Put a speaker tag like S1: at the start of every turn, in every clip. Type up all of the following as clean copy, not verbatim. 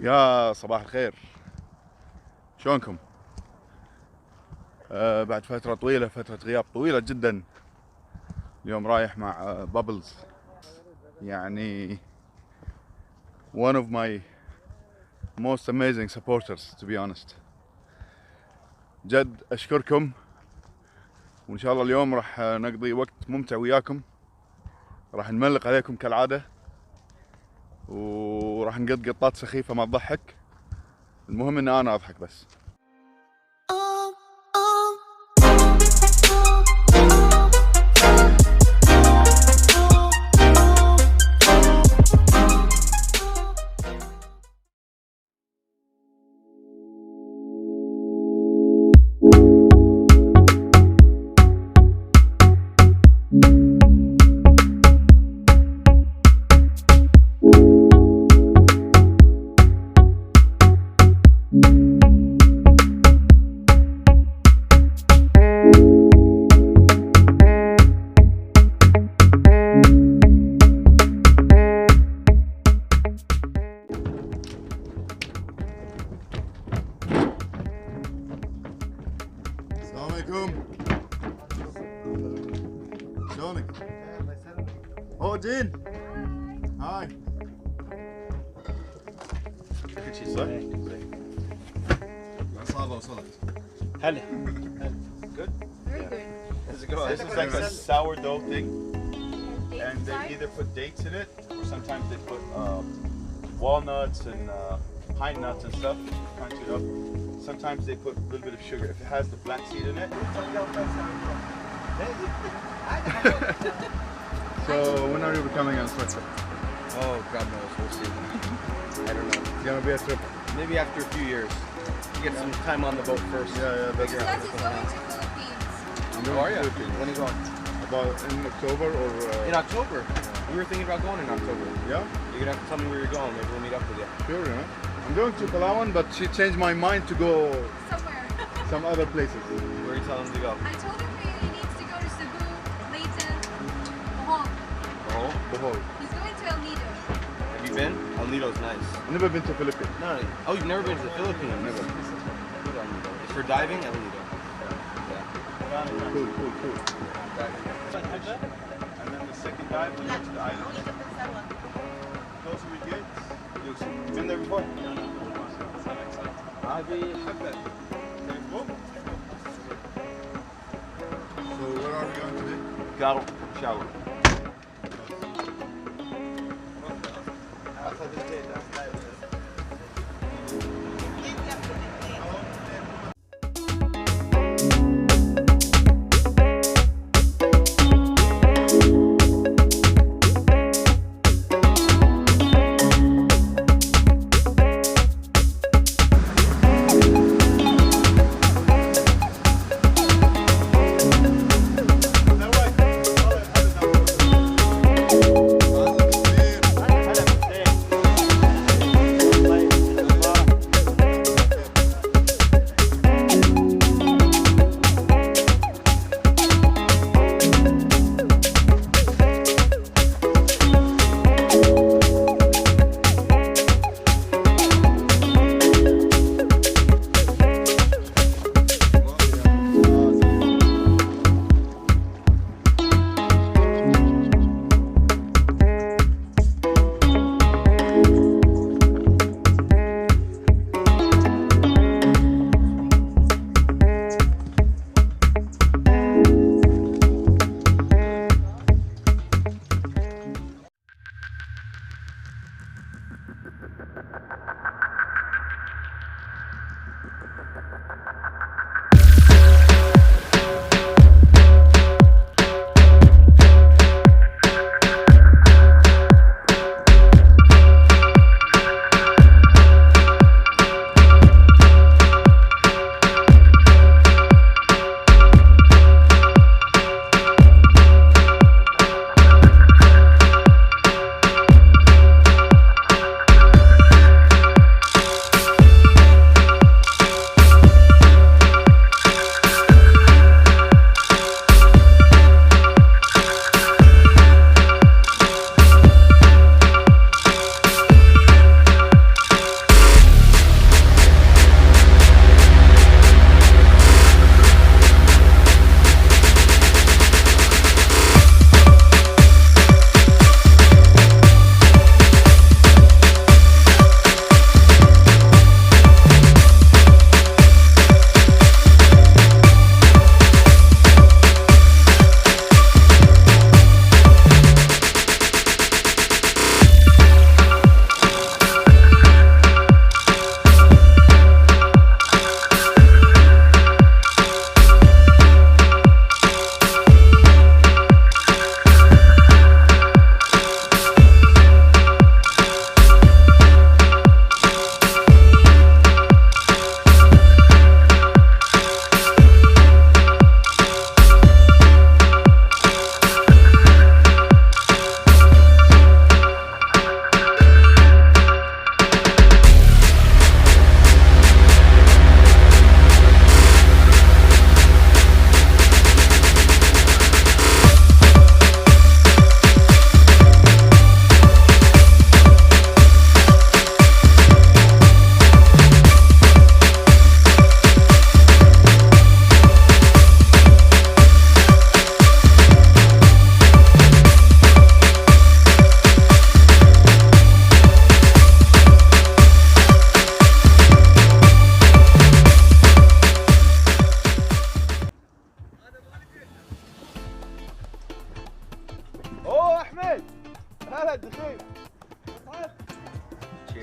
S1: يا صباح الخير، شلونكم؟ بعد فترة طويلة، فترة غياب طويلة جدا. اليوم رايح مع بابلز، يعني one of my most amazing supporters to be honest. جد أشكركم، وإن شاء الله اليوم راح نقضي وقت ممتع وياكم. راح نملق عليكم كالعادة، وراح نقض قطات سخيفة ما تضحك. المهم إن أنا أضحك بس. السلام عليكم. شلونك؟ اوه جين. هاي. كل صح؟ العصابة وصلت.
S2: هلا.
S3: Good?
S4: Very good.
S3: This is like a sourdough thing, and they either put dates in it, or sometimes they put walnuts and pine nuts and stuff, crunch it up. Sometimes they put a little bit of sugar if it has the black seed in it.
S1: So when are you becoming an instructor?
S2: Oh, God knows. We'll see. I don't know.
S1: It's gonna be a trip.
S2: Maybe after a few years. Get some time on the boat first.
S1: Yeah, that's
S4: That's going to Philippines.
S1: I'm
S2: How
S1: going
S2: are
S1: to
S2: you?
S1: Philippines.
S2: When are you going?
S1: About in October or
S2: In October. We were thinking about going in October.
S1: yeah,
S2: You're gonna have to tell me where you're going. Maybe we'll meet up with you.
S1: sure, yeah. I'm going to Palawan, but she changed my mind to go
S4: Somewhere.
S1: some other places.
S2: Where are you telling him to go?
S4: I told him he needs to go to Cebu, Leyte, Bohol.
S2: Oh,
S1: Bohol.
S4: He's going to El Nido.
S2: have you been? El Nido's nice.
S1: I've never been to Philippines.
S2: No. Oh, you've never been to the Philippines?
S1: Never.
S2: Good El Nido. It's for diving, El Nido.
S1: Cool, cool, cool.
S3: And then the second dive, we go to the island. Those we get. You've been there before?
S1: So where are we going today?
S2: Qarouh, shower.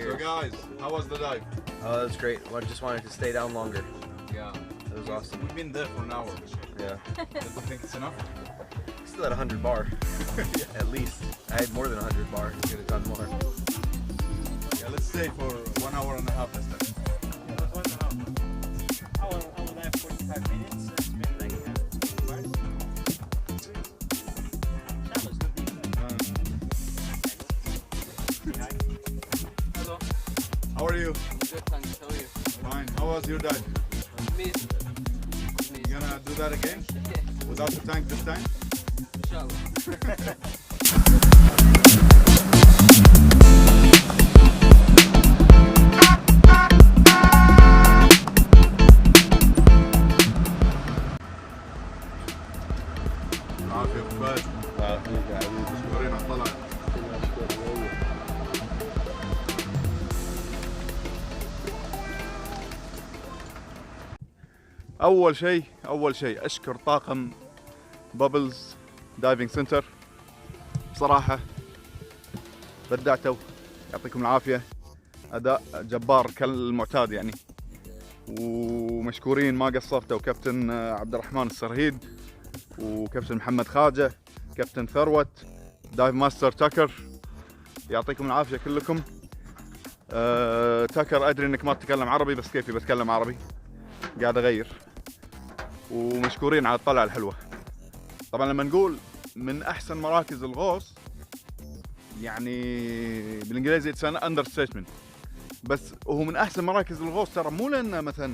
S2: here.
S1: guys, how was the dive?
S2: Oh, that was great. I just wanted to stay down longer.
S1: Yeah.
S2: It was awesome.
S1: We've been there for an hour.
S2: Yeah.
S1: Do you think it's enough?
S2: Still at 100 bar. At least. I had more than 100 bar. Could have done more.
S1: Yeah, let's stay for 1 hour and a half this time.
S5: It was 1.5. I was there 45 minutes. It's been like hours. That was good.
S4: Hello.
S1: How are you?
S4: Good, thanks. How are you?
S1: Fine. How was your dive?
S4: Amazing.
S1: You gonna do that again? Without the tank this time?
S4: Inshallah.
S1: عافية فؤاد. ورينا طلع. أول شيء أشكر طاقم بابلز دايفنج سنتر، بصراحة بدعتوا، يعطيكم العافية، أداء جبار كالمعتاد يعني، ومشكورين ما قصرتوا كابتن عبد الرحمن السرهيد وكابتن محمد خاجة، كابتن ثروت، دايف ماستر تاكر، يعطيكم العافية كلكم. تاكر أدري إنك ما تتكلم عربي بس كيفي بتكلم عربي، قاعد أغير. ومشكورين على الطلعة الحلوة. طبعا لما نقول من أحسن مراكز الغوص يعني بالإنجليزي it's an understatement، بس هو من أحسن مراكز الغوص ترى، مو لأن مثلا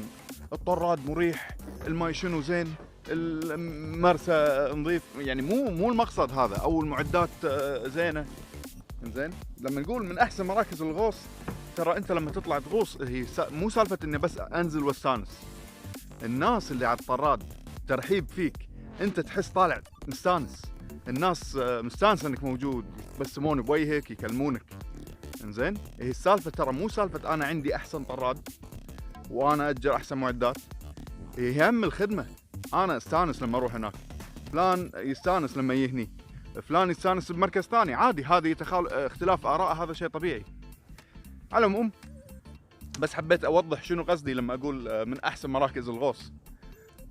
S1: الطراد مريح، الماي شنو زين، المرسى نظيف، يعني مو المقصد هذا، أو المعدات زينة. زين لما نقول من أحسن مراكز الغوص ترى أنت لما تطلع تغوص هي مو سالفة إني بس أنزل واستانس، الناس اللي على الطراد ترحيب فيك، انت تحس طالع مستانس، الناس مستانسه انك موجود، يبسمون بوجهك، يكلمونك. انزين هي السالفه ترى مو سالفه انا عندي احسن طراد وانا اجر احسن معدات، هي هم الخدمه. انا استانس لما اروح هناك، فلان يستانس لما يهني، فلان يستانس بمركز ثاني، عادي، هذه اختلاف اراء، هذا شيء طبيعي. على العموم بس حبيت اوضح شنو قصدي لما اقول من احسن مراكز الغوص.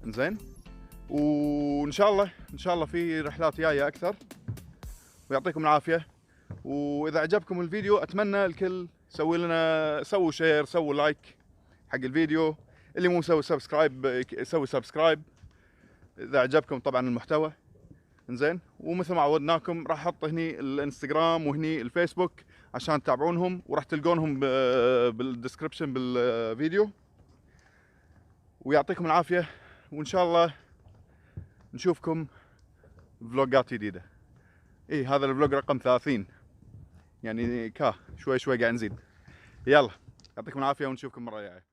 S1: انزين وان شاء الله في رحلات جايه اكثر، ويعطيكم العافيه. واذا عجبكم الفيديو اتمنى الكل سووا شير، سووا لايك حق الفيديو، اللي مو مسوي سبسكرايب يسوي سبسكرايب اذا عجبكم طبعا المحتوى. انزين ومثل ما عودناكم راح احط هني الانستغرام وهني الفيسبوك عشان تتابعونهم، وراح تلقونهم بالدسكربشن بالفيديو. ويعطيكم العافيه، وان شاء الله نشوفكم فلوجات جديدة. هذا الفلوج رقم 30 يعني شوي قاعد نزيد. يلا يعطيكم العافية ونشوفكم مرة جاية.